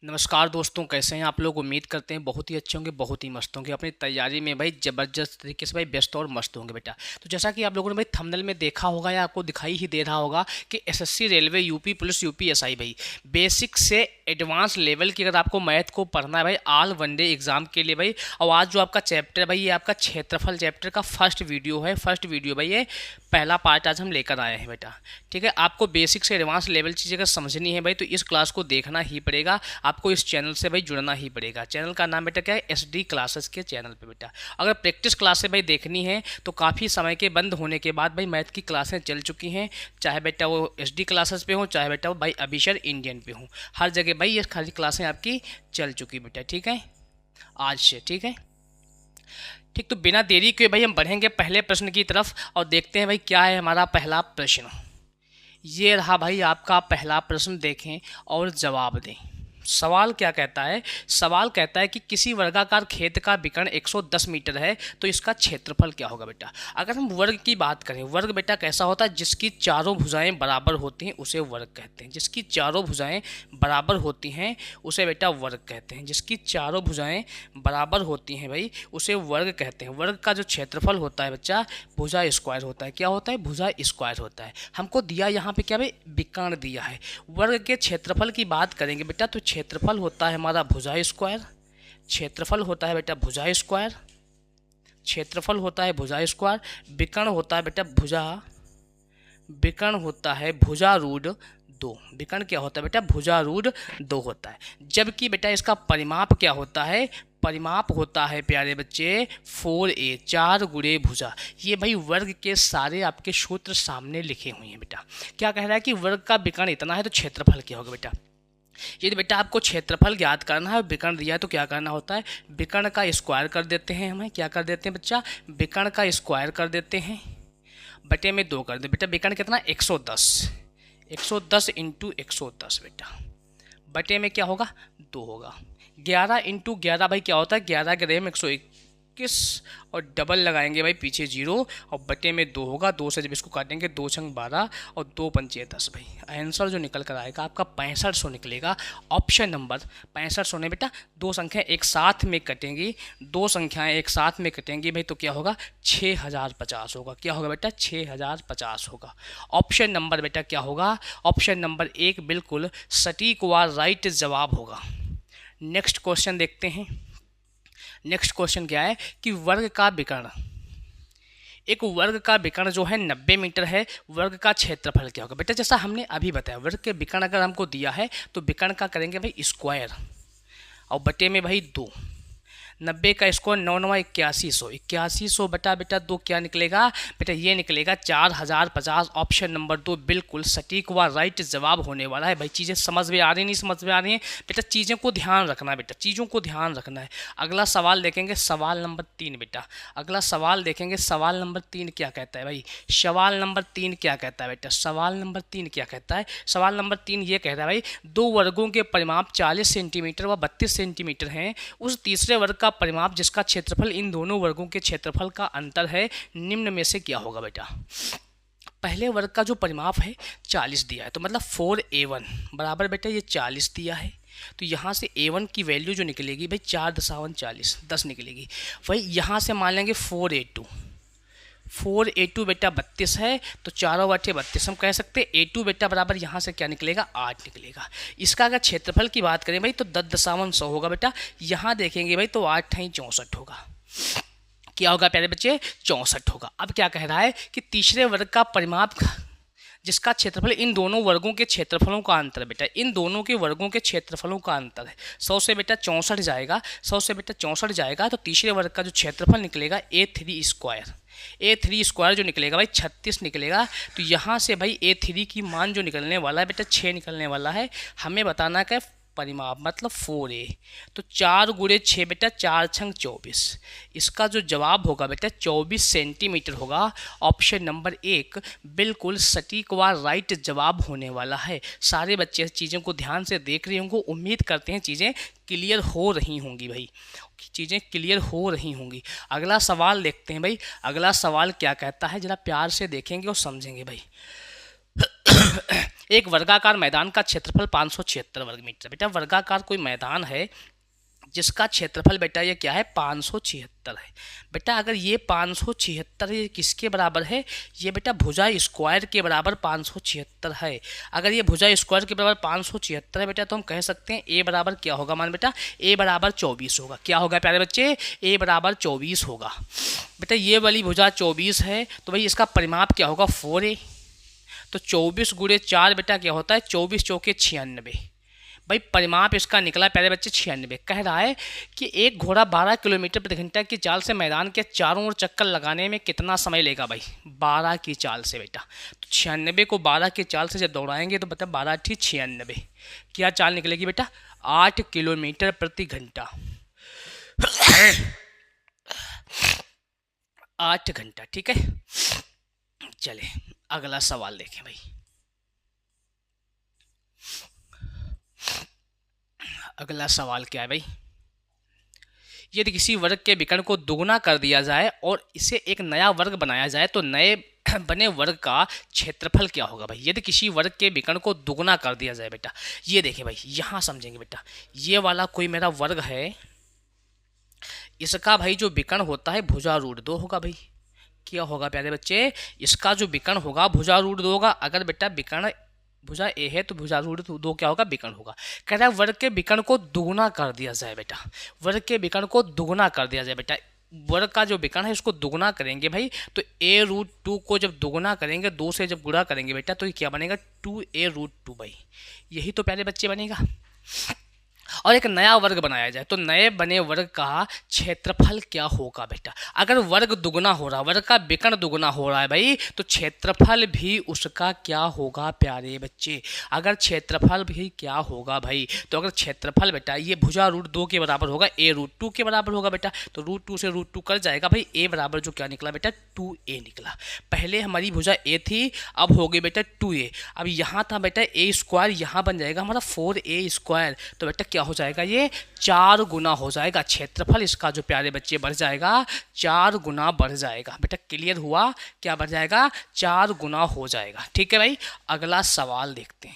नमस्कार दोस्तों, कैसे हैं आप लोग। उम्मीद करते हैं बहुत ही अच्छे होंगे, बहुत ही मस्त होंगे। अपनी तैयारी में भाई ज़बरदस्त तरीके से भाई व्यस्त और मस्त होंगे बेटा। तो जैसा कि आप लोगों ने भाई थंबनेल में देखा होगा या आपको दिखाई ही दे रहा होगा कि SSC railway UP police UPSI भाई बेसिक से एडवांस लेवल की अगर आपको मैथ को पढ़ना है भाई ऑल वनडे एग्जाम के लिए भाई। और आज जो आपका चैप्टर है भाई, ये आपका क्षेत्रफल चैप्टर का फर्स्ट वीडियो है। फर्स्ट वीडियो भाई, ये पहला पार्ट आज हम लेकर आए हैं बेटा। ठीक है, आपको बेसिक से एडवांस लेवल चीज़ें अगर समझनी है भाई तो इस क्लास को देखना ही पड़ेगा। आपको इस चैनल से भाई जुड़ना ही पड़ेगा। चैनल का नाम बेटा क्या है, एसडी क्लासेस के चैनल पे बेटा। अगर प्रैक्टिस क्लासेस भाई देखनी है तो काफ़ी समय के बंद होने के बाद भाई मैथ की क्लासें चल चुकी हैं, चाहे बेटा वो एसडी क्लासेस पे हो, चाहे बेटा वो भाई अभिषर इंडियन पे हो। हर जगह भाई ये खाली क्लासें आपकी चल चुकी बेटा। ठीक है, आज से। ठीक है, ठीक। तो बिना देरी के भाई हम बढ़ेंगे पहले प्रश्न की तरफ और देखते हैं भाई क्या है हमारा पहला प्रश्न। ये रहा भाई आपका पहला प्रश्न, देखें और जवाब दें। सवाल क्या कहता है, सवाल कहता है कि किसी वर्गाकार खेत का विकर्ण 110 मीटर है तो इसका क्षेत्रफल क्या होगा बेटा। अगर हम वर्ग की बात करें, वर्ग बेटा कैसा होता है, जिसकी चारों भुजाएं बराबर होती हैं उसे वर्ग कहते हैं। जिसकी चारों भुजाएं बराबर होती हैं उसे बेटा वर्ग कहते हैं। जिसकी चारों भुजाएं बराबर होती हैं भाई उसे वर्ग कहते हैं। वर्ग का जो क्षेत्रफल होता है बच्चा, भुजा स्क्वायर होता है। क्या होता है, भुजा स्क्वायर होता है। हमको दिया यहाँ पे क्या भाई, विकर्ण दिया है। वर्ग के क्षेत्रफल की बात करेंगे बेटा तो क्षेत्रफल होता है हमारा भुजा स्क्वायर। क्षेत्रफल होता है बेटा भुजा स्क्वायर। क्षेत्रफल होता है भुजा स्क्वायर। विकर्ण होता है बेटा भुजा, विकर्ण होता है भुजा रूट 2। विकर्ण क्या होता है बेटा, भुजा रूट 2 होता है। जबकि बेटा इसका परिमाप क्या होता है, परिमाप होता है प्यारे बच्चे 4a, 4 गुणे भुजा। ये भाई वर्ग के सारे आपके सूत्र सामने लिखे हुए हैं बेटा। क्या कह रहा है कि वर्ग का विकर्ण इतना है तो क्षेत्रफल क्या होगा बेटा। यदि बेटा आपको क्षेत्रफल ज्ञात करना है, विकर्ण दिया है तो क्या करना होता है, विकर्ण का स्क्वायर कर देते हैं। हमें क्या कर देते हैं बच्चा, विकर्ण का स्क्वायर कर देते हैं, बटे में 2 कर दे बेटा। विकर्ण कितना, 110, 110 इंटू 110 बेटा, बटे में क्या होगा, 2 होगा। 11 इंटू 11 भाई क्या होता है, 11 के रेम 121 और डबल लगाएंगे भाई पीछे 0 और बटे में 2 होगा। 2 से जब इसको काटेंगे 2 छंग 12 और 2 पंचे 10 भाई। आंसर जो निकल कर आएगा आपका 6500 निकलेगा। ऑप्शन नंबर 6500 ने बेटा, दो संख्याएं एक साथ में कटेंगी, दो संख्याएं एक साथ में कटेंगी भाई तो क्या होगा, 6050 होगा। क्या होगा बेटा, 6050 होगा। ऑप्शन नंबर बेटा क्या होगा, ऑप्शन नंबर 1 बिल्कुल सटीक व राइट जवाब होगा। नेक्स्ट क्वेश्चन देखते हैं। नेक्स्ट क्वेश्चन क्या है कि वर्ग का विकर्ण, एक वर्ग का विकर्ण जो है 90 मीटर है, वर्ग का क्षेत्रफल क्या होगा बेटा। जैसा हमने अभी बताया, वर्ग के विकर्ण अगर हमको दिया है तो विकर्ण का करेंगे भाई स्क्वायर और बटे में भाई 2। 90 का स्क्वायर 9 9 8100, 8100 बटा बेटा 2 क्या निकलेगा बेटा, ये निकलेगा 4050। ऑप्शन नंबर 2 बिल्कुल सटीक व राइट जवाब होने वाला है। भाई चीज़ें समझ में आ रही नहीं समझ में आ रही हैं बेटा, चीज़ों को ध्यान रखना है बेटा, चीज़ों को ध्यान रखना है। अगला सवाल देखेंगे, सवाल नंबर 3 बेटा। अगला सवाल देखेंगे, सवाल नंबर 3 क्या कहता है भाई, सवाल नंबर 3 क्या कहता है बेटा, सवाल नंबर 3 क्या कहता है। सवाल नंबर 3 ये कहता है भाई, दो वर्गों के परिमाप 40 सेंटीमीटर व 32 सेंटीमीटर हैं। उस तीसरे वर्ग का परिमाप जिसका क्षेत्रफल इन दोनों वर्गों के क्षेत्रफल का अंतर है, निम्न में से क्या होगा बेटा। पहले वर्ग का जो परिमाप है 40 दिया है तो मतलब 4a1 बराबर बेटा ये 40 दिया है तो यहाँ से a1 की वैल्यू जो निकलेगी भाई 4×40 10 निकलेगी। वही यहाँ से मान लेंगे 4a2, 4a2 बेटा 32 है तो 4×32 हम कह सकते हैं a2 बेटा बराबर यहाँ से क्या निकलेगा 8 निकलेगा। इसका अगर क्षेत्रफल की बात करें भाई तो 10×100 होगा बेटा। यहाँ देखेंगे भाई तो 8 64 होगा। क्या होगा प्यारे बच्चे, 64 होगा। अब क्या कह रहा है कि तीसरे वर्ग का परिमाप जिसका क्षेत्रफल इन दोनों वर्गों के क्षेत्रफलों का अंतर बेटा, इन दोनों के वर्गों के क्षेत्रफलों का अंतर है। 100 से बेटा 64 जाएगा, 100 से बेटा 64 जाएगा तो तीसरे वर्ग का जो क्षेत्रफल निकलेगा a3 स्क्वायर, a3 स्क्वायर जो निकलेगा भाई 36 निकलेगा। तो यहाँ से भाई a3 की मान जो निकलने वाला है बेटा 6 निकलने वाला है। हमें बताना है परिमाप मतलब 4a, तो 4 गुणे 6 बेटा 4 छंग 24। इसका जो जवाब होगा बेटा 24 सेंटीमीटर होगा। ऑप्शन नंबर 1 बिल्कुल सटीक व राइट जवाब होने वाला है। सारे बच्चे चीज़ों को ध्यान से देख रहे होंगे, उम्मीद करते हैं चीज़ें क्लियर हो रही होंगी भाई, चीज़ें क्लियर हो रही होंगी। अगला सवाल देखते हैं भाई, अगला सवाल क्या कहता है, जरा प्यार से देखेंगे और समझेंगे भाई। एक वर्गाकार मैदान का क्षेत्रफल 576 वर्ग मीटर। बेटा वर्गाकार कोई मैदान है जिसका क्षेत्रफल बेटा ये क्या है 576 है। बेटा अगर ये 576 ये किसके बराबर है, ये बेटा भुजा स्क्वायर के बराबर 576 है। अगर ये भुजा स्क्वायर के बराबर 576 है बेटा तो हम कह सकते हैं ए बराबर क्या होगा, मान बेटा ए बराबर 24 होगा। क्या होगा प्यारे बच्चे, ए बराबर 24 होगा। बेटा ये वाली भुजा 24 है तो भाई इसका परिमाप क्या होगा 4a। तो 24 गुणे 4 बेटा क्या होता है 24 चौके 96। भाई परिमाप इसका निकला प्यारे बच्चे 96। कह रहा है कि एक घोड़ा 12 किलोमीटर प्रति घंटा की चाल से मैदान के चारों ओर चक्कर लगाने में कितना समय लेगा भाई 12 की चाल से बेटा। तो 96 को 12 की चाल से जब दौड़ाएंगे तो बता 12 ठीक 96 क्या चाल निकलेगी बेटा 8 किलोमीटर प्रति घंटा 8 घंटा। ठीक है चले अगला सवाल देखें भाई। अगला सवाल क्या है भाई, यदि किसी वर्ग के विकर्ण को दुगुना कर दिया जाए और इसे एक नया वर्ग बनाया जाए तो नए बने वर्ग का क्षेत्रफल क्या होगा भाई। यदि किसी वर्ग के विकर्ण को दुगुना कर दिया जाए बेटा, ये देखें भाई यहाँ समझेंगे बेटा, ये वाला कोई मेरा वर्ग है, इसका भाई जो विकर्ण होता है भुजा रूट 2 होगा भाई। क्या होगा प्यारे बच्चे, इसका जो विकर्ण होगा भुजा रूट 2 होगा। अगर बेटा विकर्ण भुजा ए है तो भुजा रूट 2 क्या होगा विकर्ण होगा। कह रहा है वर्ग के विकर्ण को दुगुना कर दिया जाए बेटा, वर्ग के विकर्ण को दुगुना कर दिया जाए बेटा। वर्ग का जो विकर्ण है इसको दुगुना करेंगे भाई तो a रूट 2 को जब दुगुना करेंगे 2 से जब गुणा करेंगे बेटा तो ये क्या बनेगा 2a रूट 2 भाई। यही तो प्यारे बच्चे बनेगा। और एक नया वर्ग बनाया जाए तो नए बने वर्ग का क्षेत्रफल क्या होगा बेटा। अगर वर्ग दुगुना हो रहा, वर्ग का विकर्ण दुगुना हो रहा है भाई तो क्षेत्रफल भी उसका क्या होगा प्यारे बच्चे। अगर क्षेत्रफल भी क्या होगा भाई, तो अगर क्षेत्रफल बेटा ये भुजा रूट 2 के बराबर होगा, ए रूट 2 के बराबर होगा बेटा। तो रूट 2 से रूट 2 कर जाएगा भाई, ए बराबर जो क्या निकला बेटा 2a निकला। पहले हमारी भुजा ए थी, अब हो गई बेटा 2a। अब यहाँ था बेटा ए स्क्वायर, यहाँ बन जाएगा हमारा 4a स्क्वायर। तो बेटा क्या हो जाएगा, ये 4 गुना हो जाएगा। क्षेत्रफल इसका जो प्यारे बच्चे बढ़ जाएगा 4 गुना बढ़ जाएगा। बेटा क्लियर हुआ, क्या बढ़ जाएगा 4 गुना हो जाएगा। ठीक है भाई अगला सवाल देखते हैं,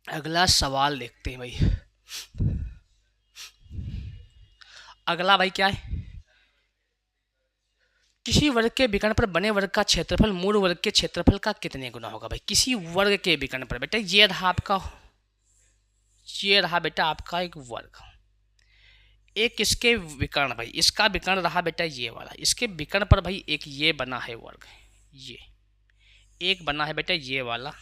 अगला सवाल देखते हैं भाई। अगला भाई क्या है, किसी वर्ग के विकर्ण पर बने वर्ग का क्षेत्रफल मूल वर्ग के क्षेत्रफल का कितने गुना होगा भाई। किसी वर्ग के विकर्ण पर बेटा ये रहा आपका, ये रहा बेटा आपका एक वर्ग, एक इसके विकर्ण भाई, इसका विकर्ण रहा बेटा ये वाला, इसके विकर्ण पर भाई एक ये बना है वर्ग, ये एक बना है बेटा ये वाला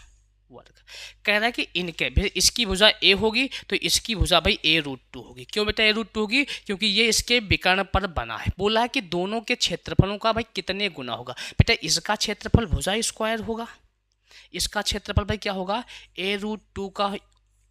वर्ग। कह रहा है कि इनके फिर इसकी भुजा ए होगी तो इसकी भुजा भाई ए रूट 2 होगी। क्यों बेटा ए रूट 2 होगी, क्योंकि ये इसके विकर्ण पर बना है। बोला है कि दोनों के क्षेत्रफलों का भाई कितने गुना होगा। बेटा इसका क्षेत्रफल भुजा स्क्वायर होगा, इसका क्षेत्रफल भाई क्या होगा ए रूट 2 का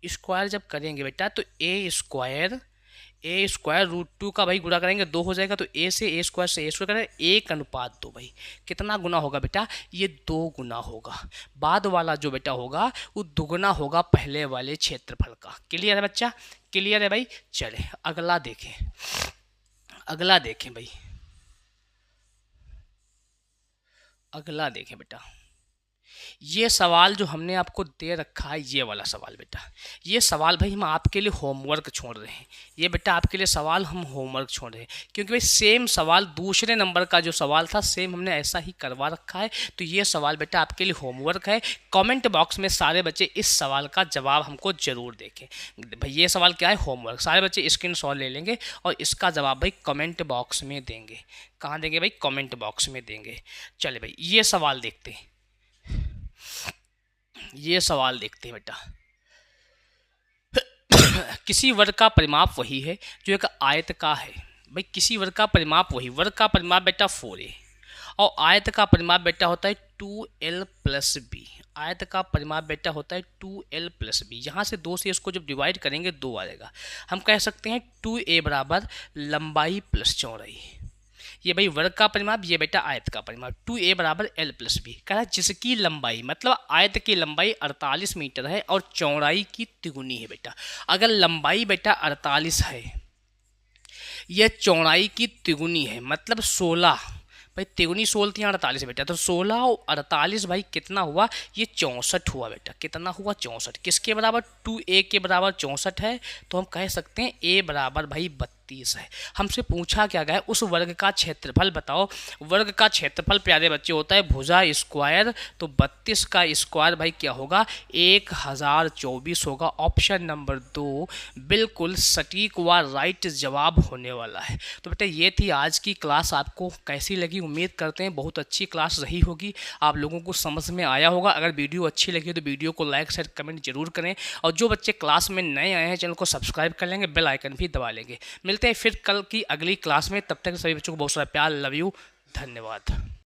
स्क्वायर जब करेंगे बेटा तो ए स्क्वायर रूट 2 का भाई गुणा करेंगे 2 हो जाएगा। तो ए से ए स्क्वायर करें 1:2 भाई कितना गुना होगा बेटा, ये 2 गुना होगा। बाद वाला जो बेटा होगा वो दुगुना होगा पहले वाले क्षेत्रफल का। क्लियर है बच्चा, क्लियर है भाई। चले अगला देखें, अगला देखें भाई, अगला देखें बेटा। ये सवाल जो हमने आपको दे रखा है ये वाला सवाल बेटा, ये सवाल भाई हम आपके लिए होमवर्क छोड़ रहे हैं। ये बेटा आपके लिए सवाल हम होमवर्क छोड़ रहे हैं क्योंकि भाई सेम सवाल दूसरे नंबर का जो सवाल था सेम हमने ऐसा ही करवा रखा है। तो ये सवाल बेटा आपके लिए होमवर्क है। कमेंट बॉक्स में सारे बच्चे इस सवाल का जवाब हमको जरूर देखें भाई। ये सवाल क्या है होमवर्क, सारे बच्चे स्क्रीनशॉट ले लेंगे और इसका जवाब भाई कमेंट बॉक्स में देंगे। कहाँ देंगे भाई, कमेंट बॉक्स में देंगे। चले भाई ये सवाल देखते हैं, ये सवाल देखते हैं बेटा। किसी वर्ग का परिमाप वही है जो एक आयत का है भाई। किसी वर्ग का परिमाप वही, वर्ग का परिमाप बेटा 4a और आयत का परिमाप बेटा होता है 2l प्लस b। आयत का परिमाप बेटा होता है 2l प्लस b। यहाँ से 2 से इसको जब डिवाइड करेंगे 2 आ जाएगा। हम कह सकते हैं 2a बराबर लंबाई प्लस चौड़ाई। ये भाई वर्ग का परिमाप, ये बेटा आयत का परिमाप। 2a बराबर l प्लस बी। कह रहा है जिसकी लंबाई मतलब आयत की लंबाई 48 मीटर है और चौड़ाई की तिगुनी है बेटा। अगर लंबाई बेटा 48 है, यह चौड़ाई की तिगुनी है मतलब 16 भाई तिगुनी 16 3 48 बेटा, तो 16 और 48 भाई कितना हुआ, ये 64 हुआ बेटा। कितना हुआ, 64। किसके बराबर, 2a के बराबर 64 है, तो हम कह सकते हैं a बराबर भाई 32 है। हमसे पूछा क्या गया है, उस वर्ग का क्षेत्रफल बताओ। वर्ग का क्षेत्रफल प्यारे बच्चे होता है भुजा स्क्वायर, तो 32 का स्क्वायर भाई क्या होगा, 1024 होगा। ऑप्शन नंबर 2 बिल्कुल सटीक व राइट जवाब होने वाला है। तो बेटा ये थी आज की क्लास, आपको कैसी लगी, उम्मीद करते हैं बहुत अच्छी क्लास रही होगी, आप लोगों को समझ में आया होगा। अगर वीडियो अच्छी लगी तो वीडियो को लाइक शेयर कमेंट जरूर करें, और जो बच्चे क्लास में नए आए हैं चैनल को सब्सक्राइब कर लेंगे, बेल आइकन भी दबा लेंगे। मिलते हैं फिर कल की अगली क्लास में, तब तक सभी बच्चों को बहुत सारा प्यार, लव यू, धन्यवाद।